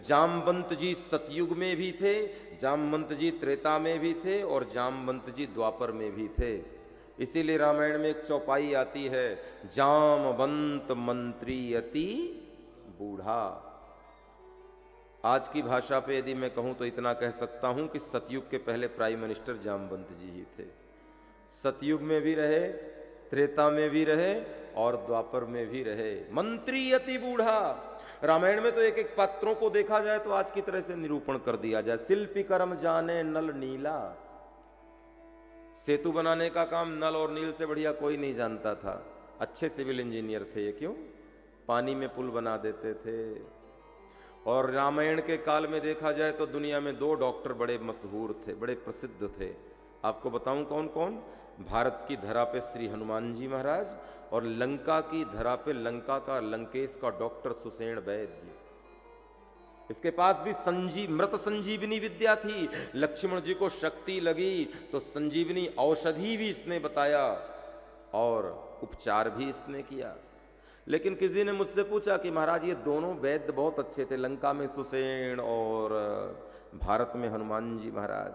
जामवंत जी सतयुग में भी थे, जामवंत जी त्रेता में भी थे और जामवंत जी द्वापर में भी थे। इसीलिए रामायण में एक चौपाई आती है, जामवंत मंत्री अति बूढ़ा। आज की भाषा पे यदि मैं कहूं तो इतना कह सकता हूं कि सतयुग के पहले प्राइम मिनिस्टर जामवंत जी ही थे। सतयुग में भी रहे, त्रेता में भी रहे और द्वापर में भी रहे। मंत्री अति बूढ़ा। रामायण में तो एक एक पात्रों को देखा जाए तो आज की तरह से निरूपण कर दिया जाए। शिल्पी कर्म जाने नल नीला। सेतु बनाने का काम नल और नील से बढ़िया कोई नहीं जानता था। अच्छे सिविल इंजीनियर थे ये, क्यों? पानी में पुल बना देते थे। और रामायण के काल में देखा जाए तो दुनिया में 2 डॉक्टर बड़े मशहूर थे, बड़े प्रसिद्ध थे। आपको बताऊं कौन कौन? भारत की धरा पे श्री हनुमान जी महाराज और लंका की धरा पे लंका का लंकेश का डॉक्टर सुषेण वैद्य। इसके पास भी मृत संजीवनी विद्या थी। लक्ष्मण जी को शक्ति लगी तो संजीवनी औषधि भी इसने बताया और उपचार भी इसने किया। लेकिन किसी ने मुझसे पूछा कि महाराज ये दोनों वैद्य बहुत अच्छे थे, लंका में सुषेण और भारत में हनुमान जी महाराज,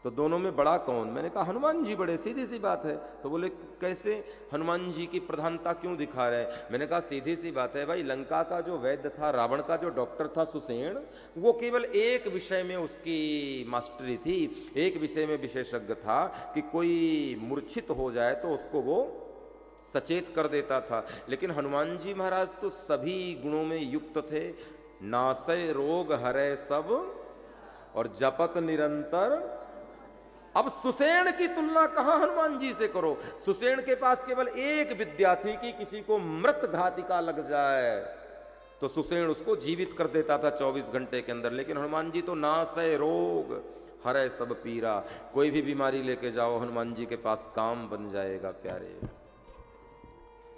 तो दोनों में बड़ा कौन? मैंने कहा हनुमान जी बड़े, सीधी सी बात है। तो बोले कैसे, हनुमान जी की प्रधानता क्यों दिखा रहे हैं? मैंने कहा सीधी सी बात है भाई, लंका का जो वैद्य था, रावण का जो डॉक्टर था सुषेण, वो केवल एक विषय में उसकी मास्टरी थी, एक विषय में विशेषज्ञ था कि कोई मूर्छित हो जाए तो उसको वो सचेत कर देता था। लेकिन हनुमान जी महाराज तो सभी गुणों में युक्त थे। नासय रोग हरै सब और जपत निरंतर। अब सुषेण की तुलना कहां हनुमान जी से करो। सुषेण के पास केवल एक विद्या थी कि किसी को मृत घातिका लग जाए तो सुषेण उसको जीवित कर देता था 24 घंटे के अंदर। लेकिन हनुमान जी तो नासय रोग हरै सब पीरा, कोई भी बीमारी लेके जाओ हनुमान जी के पास काम बन जाएगा प्यारे।